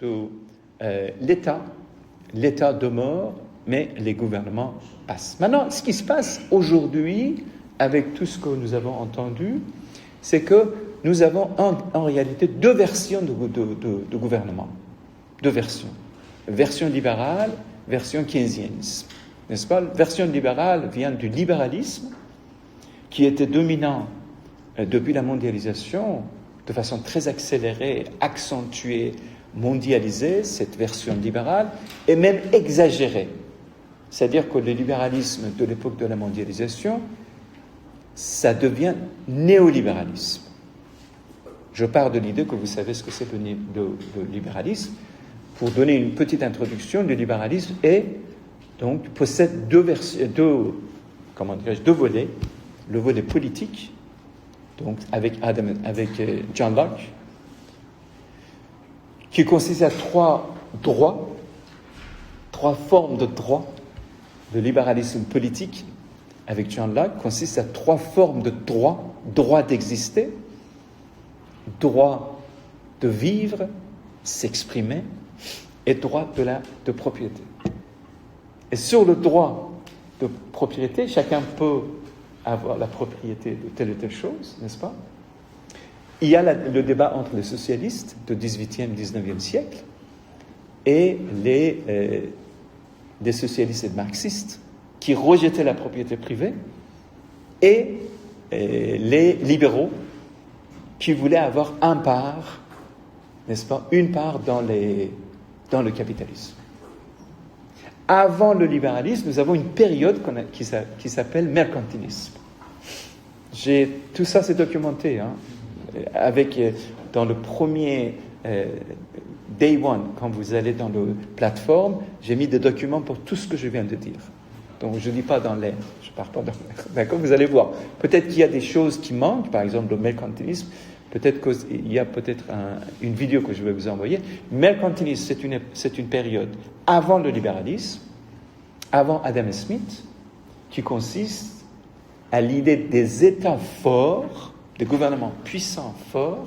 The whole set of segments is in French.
de l'État demeure, mais les gouvernements passent. Maintenant, ce qui se passe aujourd'hui, avec tout ce que nous avons entendu, c'est que nous avons en réalité deux versions de gouvernement. Deux versions. Version libérale, version keynesianisme. N'est-ce pas? La version libérale vient du libéralisme, qui était dominant depuis la mondialisation, de façon très accélérée, accentuée, mondialisée, cette version libérale, et même exagérée. C'est-à-dire que le libéralisme de l'époque de la mondialisation, ça devient néolibéralisme. Je pars de l'idée que vous savez ce que c'est le libéralisme. Pour donner une petite introduction, le libéralisme possède deux volets. Le volet politique, donc avec John Locke, qui consiste à trois formes de droits. Le libéralisme politique, avec John Locke, consiste à trois formes de droits. Droit d'exister, droit de vivre, s'exprimer, et droit de propriété. Et sur le droit de propriété, chacun peut avoir la propriété de telle ou telle chose, n'est-ce pas? Il y a le débat entre les socialistes du XVIIIe, XIXe siècle et les socialistes et marxistes qui rejetaient la propriété privée et les libéraux qui voulaient avoir une part dans le capitalisme. Avant le libéralisme, nous avons une période qui s'appelle mercantilisme. Tout ça, c'est documenté. Dans le premier Day One, quand vous allez dans la plateforme, j'ai mis des documents pour tout ce que je viens de dire. Donc, je ne dis pas dans l'air, je ne pars pas dans l'air. D'accord, vous allez voir. Peut-être qu'il y a des choses qui manquent, par exemple le mercantilisme. Peut-être qu'il y a une vidéo que je vais vous envoyer. Mercantilisme, c'est une période avant le libéralisme, avant Adam Smith, qui consiste à l'idée des États forts, des gouvernements puissants forts,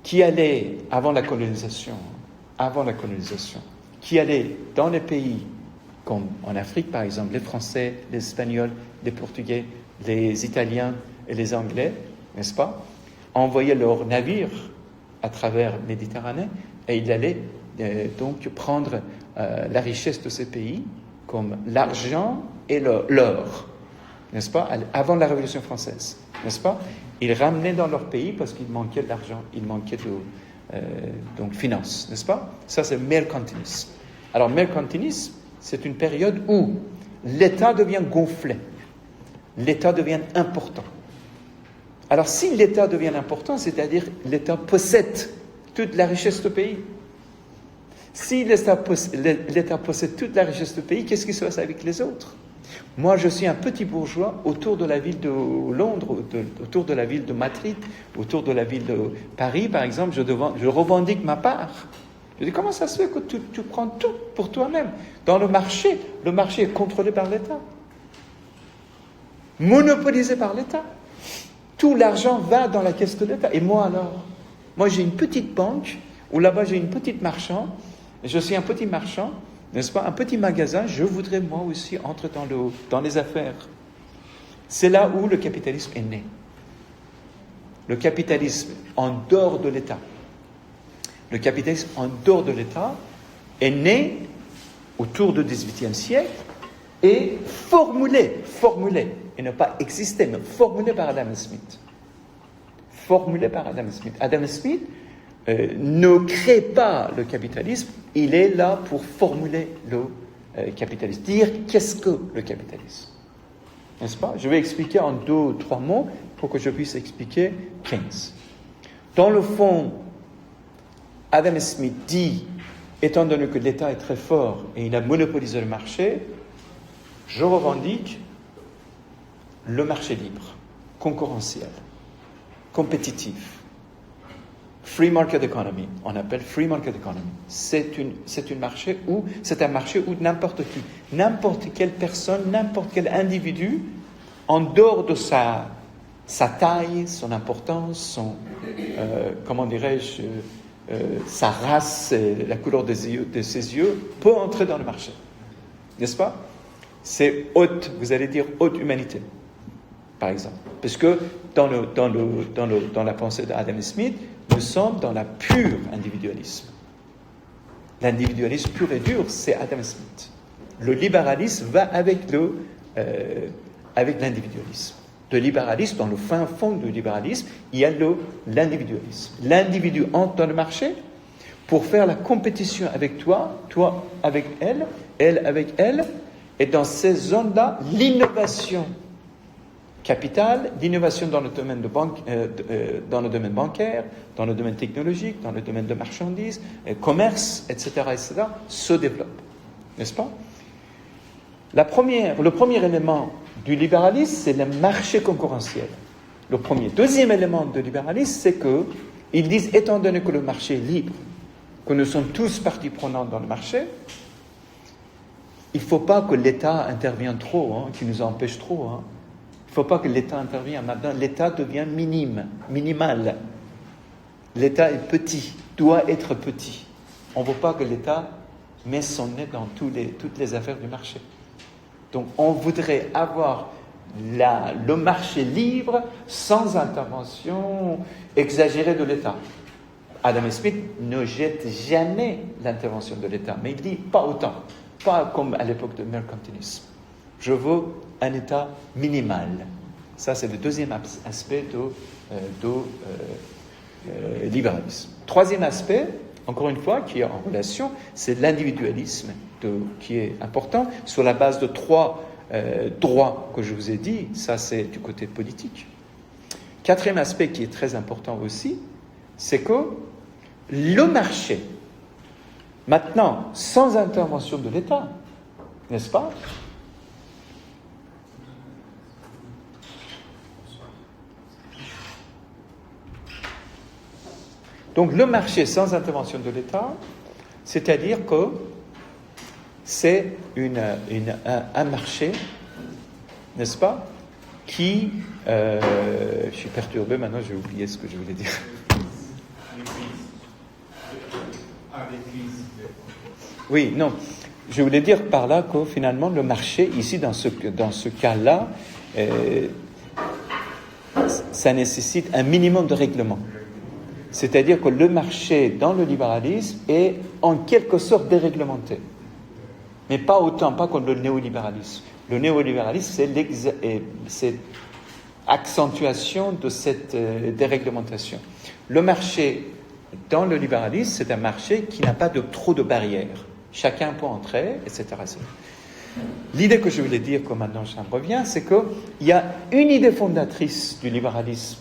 qui allaient, avant la colonisation, qui allaient dans les pays, comme en Afrique par exemple, les Français, les Espagnols, les Portugais, les Italiens et les Anglais, n'est-ce pas, envoyaient leurs navires à travers la Méditerranée et ils allaient donc prendre la richesse de ces pays comme l'argent et l'or, n'est-ce pas, avant la Révolution française, n'est-ce pas? Ils ramenaient dans leur pays parce qu'il manquait d'argent, il manquait de finances, n'est-ce pas? Ça, c'est mercantilisme. Alors, mercantilisme, c'est une période où l'État devient gonflé, l'État devient important. Alors, si l'État devient important, c'est-à-dire l'État possède toute la richesse du pays. Si l'État possède toute la richesse du pays, qu'est-ce qui se passe avec les autres? Moi, je suis un petit bourgeois autour de la ville de Londres, autour de la ville de Madrid, autour de la ville de Paris, par exemple, je revendique ma part. Je dis, comment ça se fait que tu prends tout pour toi-même? Dans le marché est contrôlé par l'État, monopolisé par l'État. Tout l'argent va dans la caisse de l'État. Et moi alors? Moi, j'ai une petite banque, où là-bas, j'ai une petite marchand. Je suis un petit marchand, n'est-ce pas? Un petit magasin. Je voudrais, moi aussi, entrer dans les affaires. C'est là où le capitalisme est né. Le capitalisme en dehors de l'État. Le capitalisme en dehors de l'État est né autour du XVIIIe siècle et formulé, et ne pas existé, mais formulé par Adam Smith. Adam Smith ne crée pas le capitalisme, il est là pour formuler le capitalisme. Dire qu'est-ce que le capitalisme. N'est-ce pas? Je vais expliquer en 2 ou 3 mots pour que je puisse expliquer Keynes. Dans le fond, Adam Smith dit, étant donné que l'État est très fort et il a monopolisé le marché, je revendique le marché libre, concurrentiel, compétitif. Free market economy, on appelle free market economy. C'est un marché où n'importe quelle personne, n'importe quel individu, en dehors de sa taille, son importance, sa race, la couleur de ses yeux, peut entrer dans le marché. N'est-ce pas? C'est haute, vous allez dire haute humanité, par exemple. Parce que dans la pensée d'Adam Smith, nous sommes dans la pure individualisme. L'individualisme pur et dur, c'est Adam Smith. Le libéralisme va avec l'individualisme. Le libéralisme, dans le fin fond du libéralisme, il y a l'individualisme. L'individu entre dans le marché pour faire la compétition avec toi avec elle avec elle, et dans ces zones-là, l'innovation capitale, l'innovation dans le domaine dans le domaine bancaire, dans le domaine technologique, dans le domaine de marchandises, commerce, etc., se développe. N'est-ce pas? Le premier élément du libéralisme, c'est le marché concurrentiel. Le premier. Deuxième élément du libéralisme, c'est qu'ils disent, étant donné que le marché est libre, que nous sommes tous partie prenante dans le marché, il ne faut pas que l'État intervienne trop, qui nous empêche trop. Il ne faut pas que l'État intervienne. Maintenant, l'État devient minimal. L'État est petit, doit être petit. On ne veut pas que l'État mette son nez dans toutes les affaires du marché. Donc, on voudrait avoir le marché libre sans intervention exagérée de l'État. Adam Smith ne jette jamais l'intervention de l'État, mais il dit pas autant, pas comme à l'époque de mercantilisme. Je veux un État minimal. Ça, c'est le deuxième aspect du libéralisme. Troisième aspect, encore une fois, qui est en relation, c'est l'individualisme qui est important, sur la base de 3 droits que je vous ai dit. Ça, c'est du côté politique. Quatrième aspect qui est très important aussi, c'est que le marché, maintenant, sans intervention de l'État, n'est-ce pas? Donc le marché sans intervention de l'État, c'est-à-dire que c'est un marché, n'est-ce pas, qui... je suis perturbé maintenant, j'ai oublié ce que je voulais dire. Oui, non. Je voulais dire par là que finalement le marché, ici dans ce cas-là, ça nécessite un minimum de règlement. C'est-à-dire que le marché dans le libéralisme est en quelque sorte déréglementé. Mais pas autant, pas comme le néolibéralisme. Le néolibéralisme, c'est accentuation de cette déréglementation. Le marché dans le libéralisme, c'est un marché qui n'a pas trop de barrières. Chacun peut entrer, etc. L'idée que je voulais dire, comme maintenant ça me revient, c'est qu'il y a une idée fondatrice du libéralisme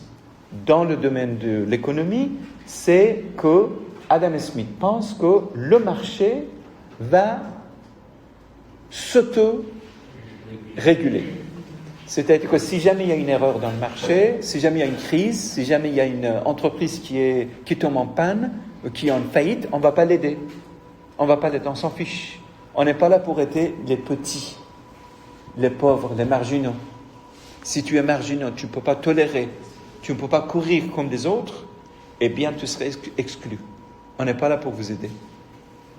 dans le domaine de l'économie, c'est que Adam Smith pense que le marché va s'auto-réguler. C'est-à-dire que si jamais il y a une erreur dans le marché, si jamais il y a une crise, si jamais il y a une entreprise qui tombe en panne, qui est en faillite, on ne va pas l'aider. On s'en fiche. On n'est pas là pour aider les petits, les pauvres, les marginaux. Si tu es marginal, tu ne peux pas tolérer, tu ne peux pas courir comme les autres, eh bien tu serais exclu. On n'est pas là pour vous aider.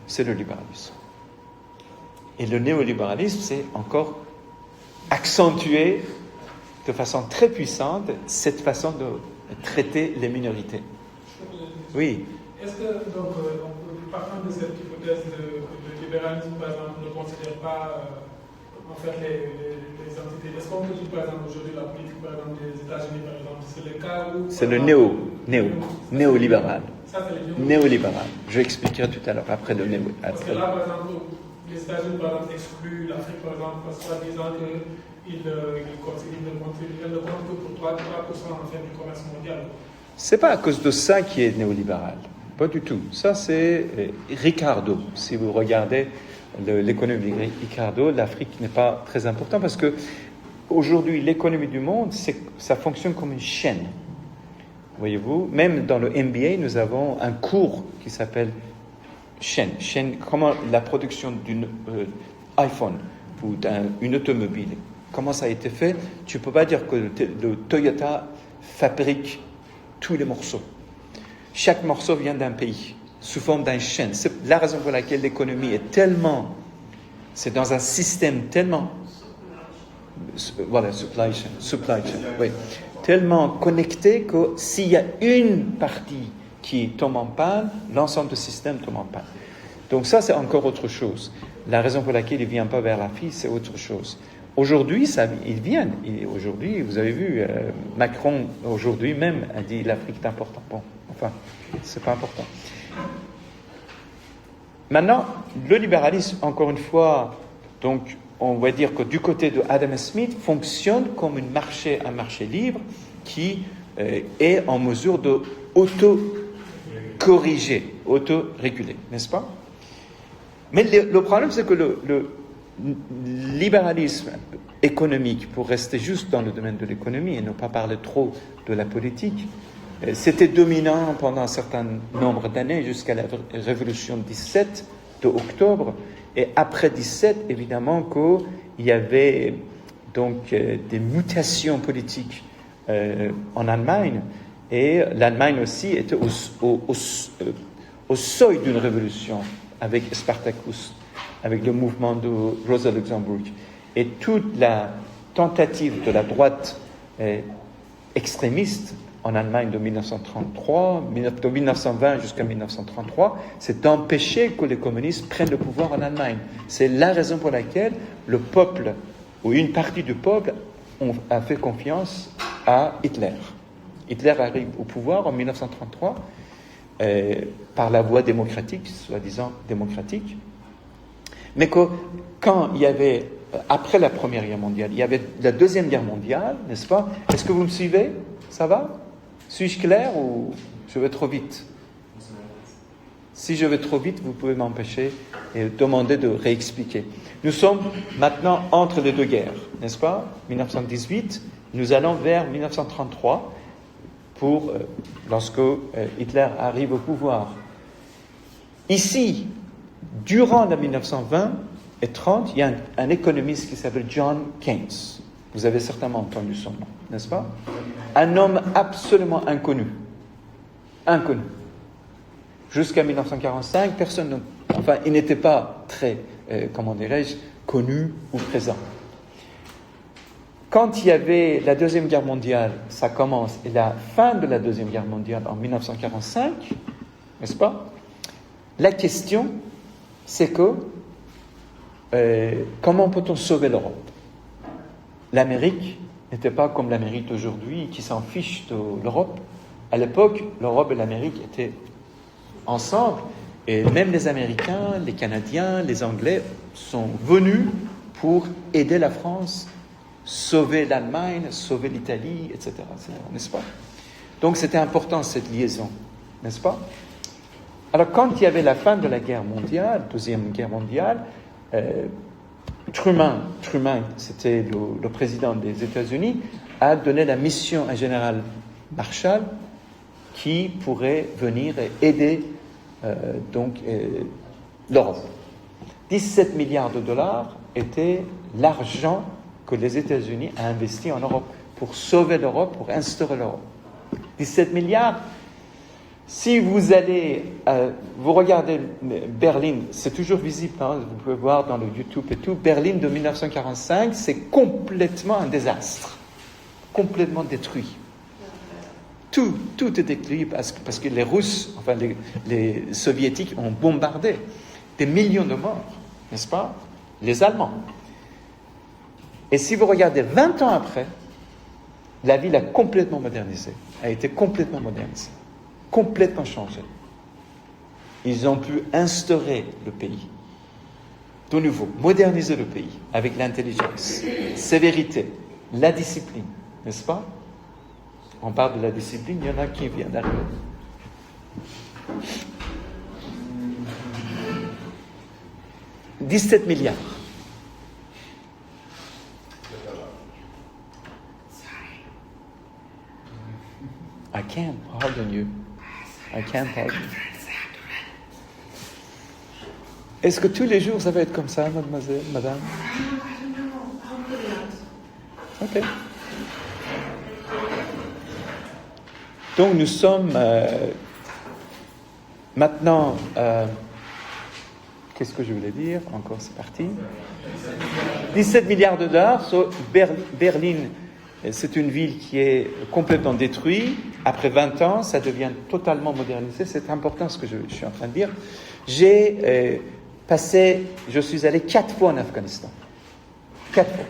C'est le libéralisme. Et le néolibéralisme, c'est encore accentuer de façon très puissante cette façon de traiter les minorités. Oui. Est-ce que, donc, partant de cette hypothèse de libéralisme, par exemple, ne considère pas en fait les entités? Est-ce qu'on peut dire, par exemple, aujourd'hui, la politique, par exemple, des États-Unis, par exemple, c'est le cas où... C'est le néolibéral. Ça, c'est le néolibéral. Je expliquerai tout à l'heure, après le néo. Parce que là, par exemple, les États-Unis, par exemple, excluent l'Afrique, par exemple, parce que disant qu'ils ne comptent que pour 3% en fait, du commerce mondial. C'est pas à cause de ça qui est néolibéral. Pas du tout. Ça, c'est Ricardo. Si vous regardez l'économie de Ricardo, l'Afrique n'est pas très importante parce que aujourd'hui, l'économie du monde, ça fonctionne comme une chaîne. Voyez-vous, même dans le MBA, nous avons un cours qui s'appelle chaîne. Comment la production d'une iPhone ou d'une automobile, comment ça a été fait? Tu ne peux pas dire que le Toyota fabrique tous les morceaux. chaque morceau vient d'un pays, sous forme d'un chaîne. C'est la raison pour laquelle l'économie est tellement... C'est dans un système tellement... Voilà, supply chain, oui. Tellement connecté que s'il y a une partie qui tombe en panne, l'ensemble du système tombe en panne. Donc ça, c'est encore autre chose. La raison pour laquelle il ne vient pas vers l'Afrique, c'est autre chose. Aujourd'hui, ils viennent. Aujourd'hui, vous avez vu, Macron, aujourd'hui même, a dit l'Afrique est important. Bon, enfin, c'est pas important. Maintenant, le libéralisme, encore une fois, donc, on va dire que du côté de Adam Smith, fonctionne comme un marché libre qui est en mesure de auto-corriger, auto-réguler, n'est-ce pas? Mais le problème, c'est que le libéralisme économique, pour rester juste dans le domaine de l'économie et ne pas parler trop de la politique, c'était dominant pendant un certain nombre d'années jusqu'à la révolution 17 de octobre. Et après 17, évidemment qu'il y avait donc des mutations politiques en Allemagne, et l'Allemagne aussi était au seuil d'une révolution avec Spartacus, avec le mouvement de Rosa Luxembourg. Et toute la tentative de la droite extrémiste en Allemagne de 1920 jusqu'à 1933, c'est d'empêcher que les communistes prennent le pouvoir en Allemagne. C'est la raison pour laquelle le peuple, ou une partie du peuple, a fait confiance à Hitler. Hitler arrive au pouvoir en 1933 par la voie démocratique, soi-disant démocratique, mais quand il y avait, après la Première Guerre mondiale, il y avait la Deuxième Guerre mondiale, n'est-ce pas? Est-ce que vous me suivez? Ça va? Suis-je clair ou je vais trop vite? Si je vais trop vite, vous pouvez m'empêcher et demander de réexpliquer. Nous sommes maintenant entre les deux guerres, n'est-ce pas? 1918, nous allons vers 1933 lorsque Hitler arrive au pouvoir. Ici, durant la 1920 et 30, il y a un économiste qui s'appelle John Keynes. Vous avez certainement entendu son nom, n'est-ce pas? Un homme absolument inconnu. Inconnu. Jusqu'à 1945, il n'était pas très, connu ou présent. Quand il y avait la Deuxième Guerre mondiale, ça commence, et la fin de la Deuxième Guerre mondiale en 1945, n'est-ce pas? La question, c'est que comment peut-on sauver l'Europe? L'Amérique n'était pas comme l'Amérique d'aujourd'hui qui s'en fiche de l'Europe. À l'époque, l'Europe et l'Amérique étaient ensemble, et même les Américains, les Canadiens, les Anglais sont venus pour aider la France, sauver l'Allemagne, sauver l'Italie, etc., n'est-ce pas? Donc c'était important cette liaison, n'est-ce pas? Alors quand il y avait la fin de la guerre mondiale, Deuxième Guerre mondiale, Truman, c'était le président des États-Unis, a donné la mission à général Marshall qui pourrait venir et aider l'Europe. 17 milliards de dollars était l'argent que les États-Unis ont investi en Europe pour sauver l'Europe, pour instaurer l'Europe. 17 milliards. Si vous allez, vous regardez Berlin, c'est toujours visible, hein, vous pouvez voir dans le YouTube et tout, Berlin de 1945, c'est complètement un désastre, complètement détruit. Tout est détruit parce que les Russes, enfin les Soviétiques ont bombardé des millions de morts, n'est-ce pas? Les Allemands. Et si vous regardez 20 ans après, la ville a complètement modernisé, a été complètement modernisée, complètement changé. Ils ont pu instaurer le pays, de nouveau, moderniser le pays avec l'intelligence, sévérité, la discipline, n'est-ce pas? On parle de la discipline, il y en a qui viennent d'arriver. « 17 milliards. I can't pardon you. I can't pardon you. Est-ce que tous les jours ça va être comme ça, mademoiselle, madame? Ok. Donc nous sommes Maintenant, qu'est-ce que je voulais dire? Encore, c'est parti. 17 milliards de dollars. Berlin, c'est une ville qui est complètement détruite. Après 20 ans, ça devient totalement modernisé. C'est important ce que je suis en train de dire. Je suis allé 4 fois en Afghanistan. 4 fois.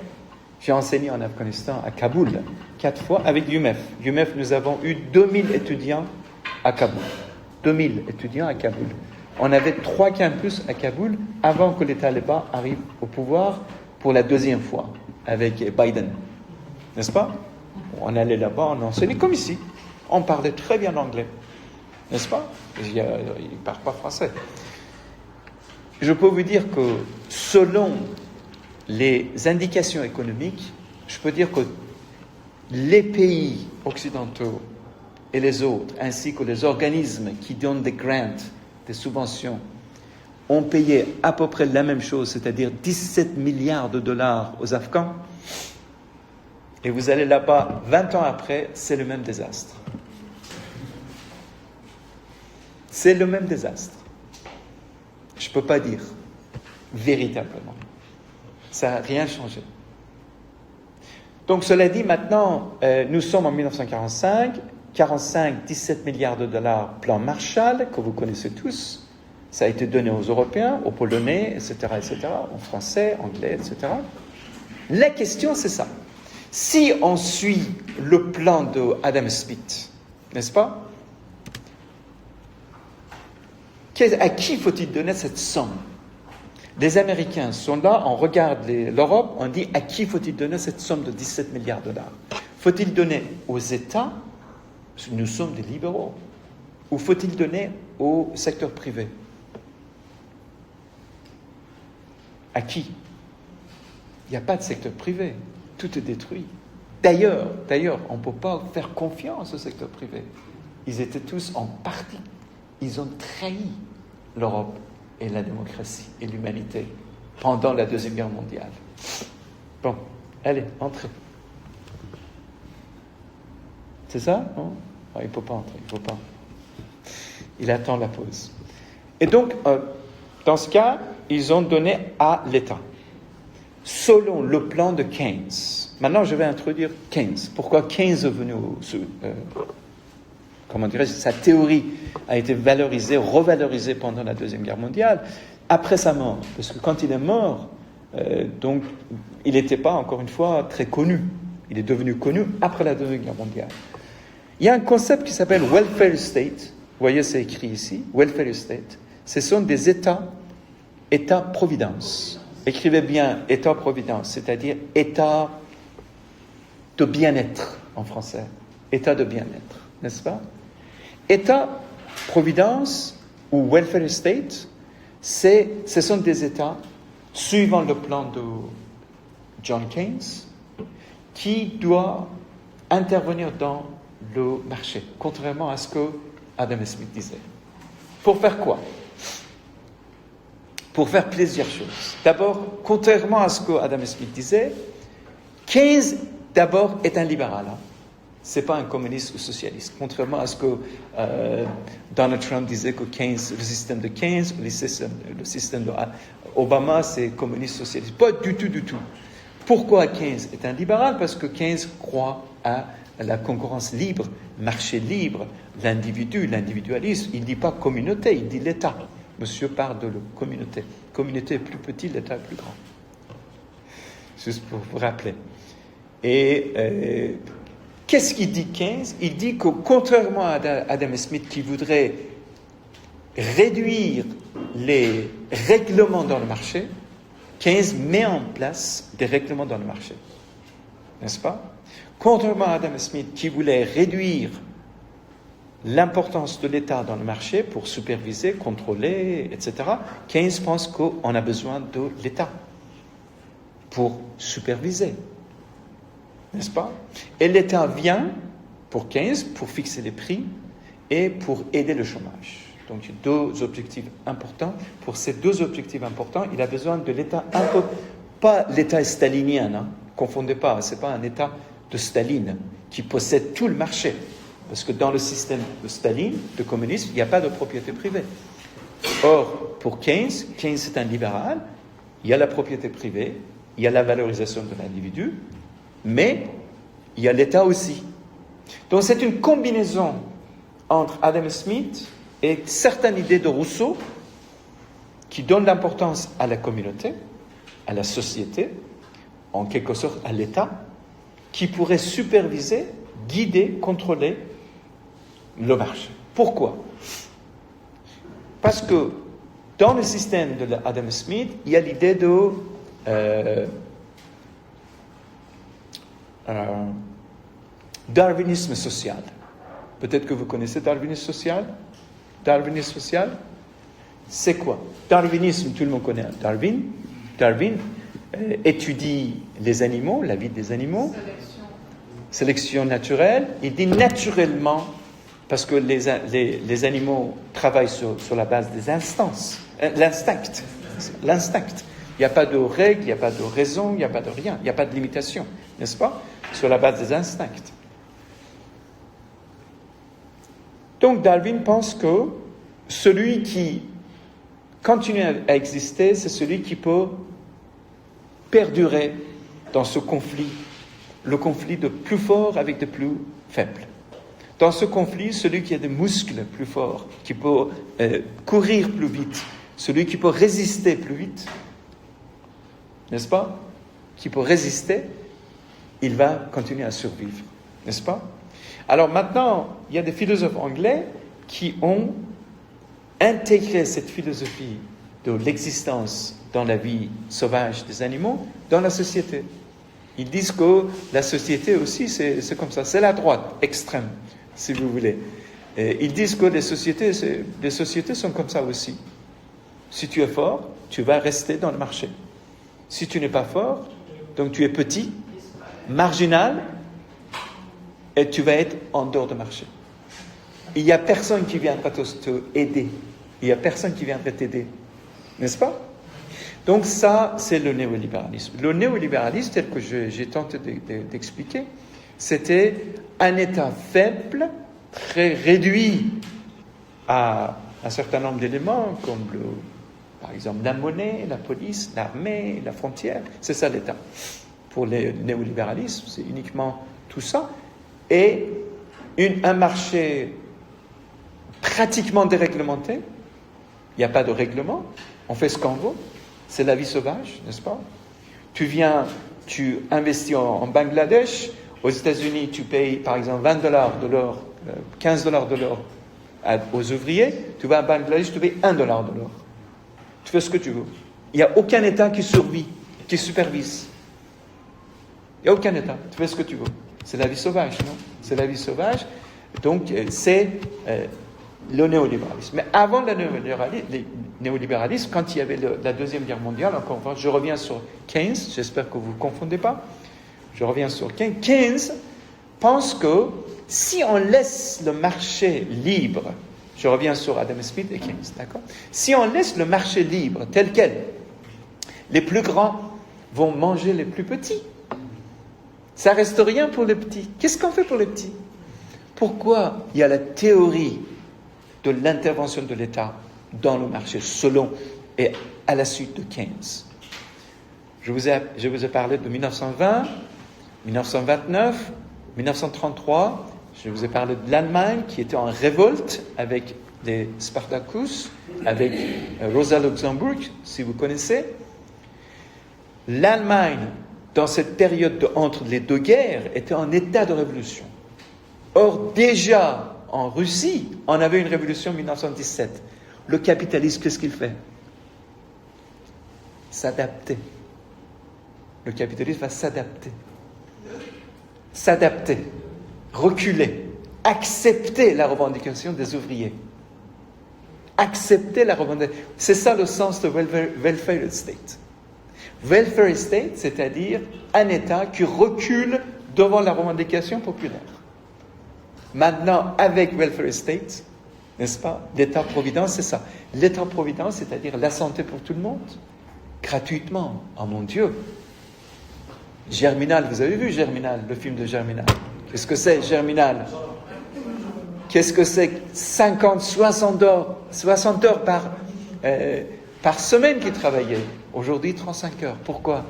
J'ai enseigné en Afghanistan, à Kaboul, 4 fois, avec l'UMEF. L'UMEF, nous avons eu 2000 étudiants à Kaboul. 2000 étudiants à Kaboul. On avait 3 campus à Kaboul avant que les talibans arrivent au pouvoir pour la 2e fois, avec Biden. N'est-ce pas? On allait là-bas, on enseignait comme ici. On parlait très bien anglais. N'est-ce pas? Ils ne parlent pas français. Je peux vous dire que selon les indications économiques, je peux dire que les pays occidentaux et les autres, ainsi que les organismes qui donnent des grants, des subventions, ont payé à peu près la même chose, c'est-à-dire 17 milliards de dollars aux Afghans. Et vous allez là-bas, 20 ans après, c'est le même désastre. C'est le même désastre. Je ne peux pas dire véritablement. Ça n'a rien changé. Donc, cela dit, maintenant, nous sommes en 1945, 17 milliards de dollars, plan Marshall, que vous connaissez tous. Ça a été donné aux Européens, aux Polonais, etc., aux Français, Anglais, etc. La question, c'est ça. Si on suit le plan de Adam Smith, n'est-ce pas? À qui faut-il donner cette somme? Les Américains sont là, on regarde l'Europe, on dit à qui faut-il donner cette somme de 17 milliards de dollars? Faut-il donner aux États? Nous sommes des libéraux. Ou faut-il donner au secteur privé? À qui? Il n'y a pas de secteur privé. Tout est détruit. D'ailleurs, on ne peut pas faire confiance au secteur privé. Ils étaient tous en partie. Ils ont trahi l'Europe et la démocratie et l'humanité pendant la Deuxième Guerre mondiale. Bon, allez, entrez. C'est ça? Non? Il ne peut pas entrer, il ne peut pas. Il attend la pause. Et donc, dans ce cas, ils ont donné à l'État, selon le plan de Keynes. Maintenant, je vais introduire Keynes. Pourquoi Keynes est venu comment dirais-je, sa théorie a été revalorisée pendant la Deuxième Guerre mondiale, après sa mort. Parce que quand il est mort, donc, il n'était pas, encore une fois, très connu. Il est devenu connu après la Deuxième Guerre mondiale. Il y a un concept qui s'appelle welfare state. Vous voyez, c'est écrit ici. Welfare state. Ce sont des États-providence. Écrivez bien État-providence, c'est-à-dire État de bien-être en français. État de bien-être, n'est-ce pas? État-providence ou welfare state, ce sont des États, suivant le plan de John Keynes, qui doivent intervenir dans le marché, contrairement à ce que Adam Smith disait. Pour faire quoi? Pour faire plusieurs choses. D'abord, contrairement à ce que Adam Smith disait, Keynes, d'abord, est un libéral. Ce n'est pas un communiste ou socialiste. Contrairement à ce que Donald Trump disait que Keynes, le système de Keynes, le système d'Obama, c'est communiste socialiste. Pas du tout. Pourquoi Keynes est un libéral? Parce que Keynes croit à la concurrence libre, marché libre, l'individu, l'individualisme. Il ne dit pas communauté, il dit l'État. Monsieur parle de la communauté. La communauté est plus petite, l'État est plus grand. Juste pour vous rappeler. Et qu'est-ce qu'il dit Keynes? Il dit que contrairement à Adam Smith qui voudrait réduire les règlements dans le marché, Keynes met en place des règlements dans le marché. N'est-ce pas? Contrairement à Adam Smith qui voulait réduire l'importance de l'État dans le marché pour superviser, contrôler, etc., Keynes pense qu'on a besoin de l'État pour superviser. N'est-ce pas? Et l'État vient, pour Keynes, pour fixer les prix et pour aider le chômage. Donc, il y a 2 objectifs importants. Pour ces 2 objectifs importants, il a besoin de l'État un peu, pas l'État stalinien, confondez pas, ce n'est pas un État de Staline qui possède tout le marché. Parce que dans le système de Staline, de communisme, il n'y a pas de propriété privée. Or, pour Keynes est un libéral, il y a la propriété privée, il y a la valorisation de l'individu, mais il y a l'État aussi. Donc c'est une combinaison entre Adam Smith et certaines idées de Rousseau qui donnent l'importance à la communauté, à la société, en quelque sorte à l'État, qui pourrait superviser, guider, contrôler le marché. Pourquoi ? Parce que dans le système de Adam Smith, il y a l'idée de darwinisme social. Peut-être que vous connaissez darwinisme social. Darwinisme social, c'est quoi ? Darwinisme, tout le monde connaît Darwin. Darwin étudie les animaux, la vie des animaux. Sélection naturelle. Il dit naturellement, parce que les animaux travaillent sur la base des instances, l'instinct. Il n'y a pas de règles, il n'y a pas de raison, il n'y a pas de rien, il n'y a pas de limitation, n'est-ce pas ? Sur la base des instincts. Donc Darwin pense que celui qui continue à exister, c'est celui qui peut perdurer dans ce conflit, le conflit de plus fort avec de plus faibles. Dans ce conflit, celui qui a des muscles plus forts, qui peut courir plus vite, celui qui peut résister plus vite, n'est-ce pas ? Qui peut résister, il va continuer à survivre, n'est-ce pas ? Alors maintenant, il y a des philosophes anglais qui ont intégré cette philosophie de l'existence dans la vie sauvage des animaux dans la société. Ils disent que la société aussi, c'est comme ça, c'est la droite extrême, si vous voulez. Et ils disent que les sociétés sont comme ça aussi. Si tu es fort, tu vas rester dans le marché. Si tu n'es pas fort, donc tu es petit, marginal, et tu vas être en dehors du marché. Il n'y a personne qui viendra te aider. Il n'y a personne qui viendra t'aider. N'est-ce pas ? Donc ça, c'est le néolibéralisme. Le néolibéralisme, tel que j'ai tenté d'expliquer, c'était un État faible, très réduit à un certain nombre d'éléments, comme par exemple la monnaie, la police, l'armée, la frontière. C'est ça l'État. Pour le néolibéralisme, c'est uniquement tout ça. Et un marché pratiquement déréglementé. Il n'y a pas de règlement. On fait ce qu'on veut. C'est la vie sauvage, n'est-ce pas ? Tu investis en Bangladesh. Aux États-Unis, tu payes par exemple $20 de l'or, $15 de l'or aux ouvriers. Tu vas à Bangladesh, tu payes $1 de l'or. Tu fais ce que tu veux. Il n'y a aucun État qui survit, qui supervise. Il n'y a aucun État. Tu fais ce que tu veux. C'est la vie sauvage, non ? C'est la vie sauvage. Donc, c'est le néolibéralisme. Mais avant le néolibéralisme, quand il y avait la Deuxième Guerre mondiale, encore une fois, je reviens sur Keynes, j'espère que vous ne confondez pas. Je reviens sur Keynes. Keynes pense que si on laisse le marché libre, je reviens sur Adam Smith et Keynes, d'accord ? Si on laisse le marché libre tel quel, les plus grands vont manger les plus petits. Ça reste rien pour les petits. Qu'est-ce qu'on fait pour les petits ? Pourquoi il y a la théorie de l'intervention de l'État dans le marché, selon et à la suite de Keynes ? Je vous ai parlé de 1920, 1929, 1933. Je vous ai parlé de l'Allemagne qui était en révolte avec les Spartacus, avec Rosa Luxemburg, si vous connaissez. L'Allemagne, dans cette période entre les deux guerres, était en état de révolution. Or, déjà, en Russie, on avait une révolution en 1917. Le capitalisme, qu'est-ce qu'il fait ? S'adapter. Le capitalisme va s'adapter. S'adapter. Reculer. Accepter la revendication des ouvriers. Accepter la revendication. C'est ça le sens de welfare state. Welfare state, c'est-à-dire un État qui recule devant la revendication populaire. Maintenant, avec welfare state, n'est-ce pas, l'État-providence, c'est ça. L'État-providence, c'est-à-dire la santé pour tout le monde, gratuitement. Oh mon Dieu! Germinal, vous avez vu Germinal, le film de Germinal? Qu'est-ce que c'est, Germinal? qu'est-ce que c'est 50, 60 heures par semaine qu'ils travaillaient. Aujourd'hui, 35 heures. Pourquoi?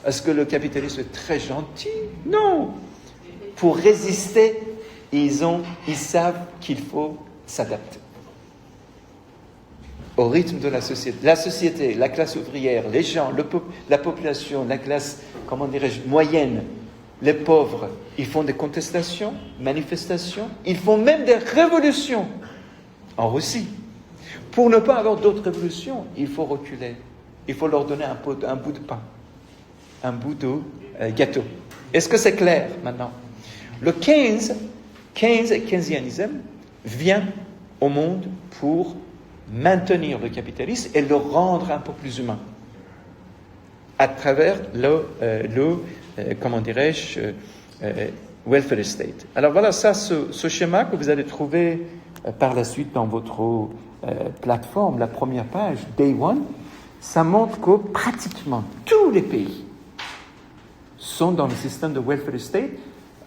Est-ce que le capitalisme est très gentil? Non. Pour résister, ils savent qu'il faut s'adapter au rythme de la société. La société, la classe ouvrière, les gens, la population, la classe, comment dirais-je, moyenne, les pauvres, ils font des contestations, manifestations, ils font même des révolutions en Russie. Pour ne pas avoir d'autres révolutions, il faut reculer. Il faut leur donner un bout de pain, un bout de gâteau. Est-ce que c'est clair maintenant? Le keynésianisme vient au monde pour maintenir le capitalisme et le rendre un peu plus humain à travers comment dirais-je, welfare state. Alors voilà, ce schéma que vous allez trouver par la suite dans votre plateforme, la première page, Day One, ça montre que pratiquement tous les pays sont dans le système de welfare state,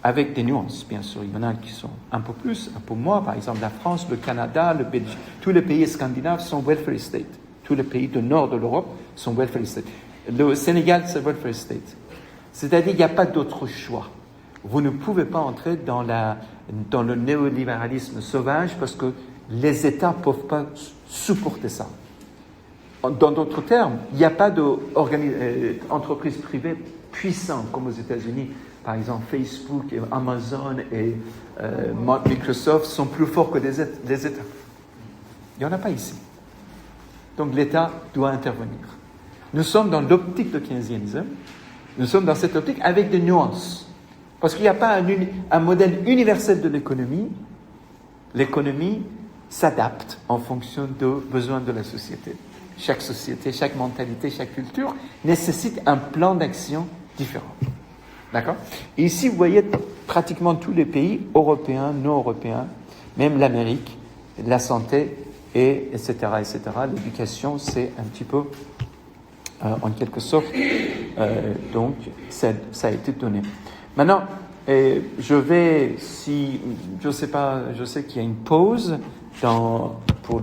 avec des nuances, bien sûr. Il y en a qui sont un peu plus, un peu moins. Par exemple, la France, le Canada, le Belgique, tous les pays scandinaves sont welfare state. Tous les pays du nord de l'Europe sont welfare state. Le Sénégal, c'est welfare state. C'est-à-dire qu'il n'y a pas d'autre choix. Vous ne pouvez pas entrer dans le néolibéralisme sauvage parce que les États ne peuvent pas supporter ça. Dans d'autres termes, il n'y a pas d'entreprise privée puissante comme aux États-Unis. Par exemple, Facebook, et Amazon et Microsoft sont plus forts que les États. Il n'y en a pas ici. Donc l'État doit intervenir. Nous sommes dans l'optique de keynésianisme. Nous sommes dans cette optique avec des nuances. Parce qu'il n'y a pas un modèle universel de l'économie. L'économie s'adapte en fonction des besoins de la société. Chaque société, chaque mentalité, chaque culture nécessite un plan d'action différent. D'accord? Et ici, vous voyez pratiquement tous les pays européens, non européens, même l'Amérique, la santé, etc., etc. L'éducation, c'est un petit peu, en quelque sorte, donc, ça a été donné. Maintenant, je sais qu'il y a une pause pour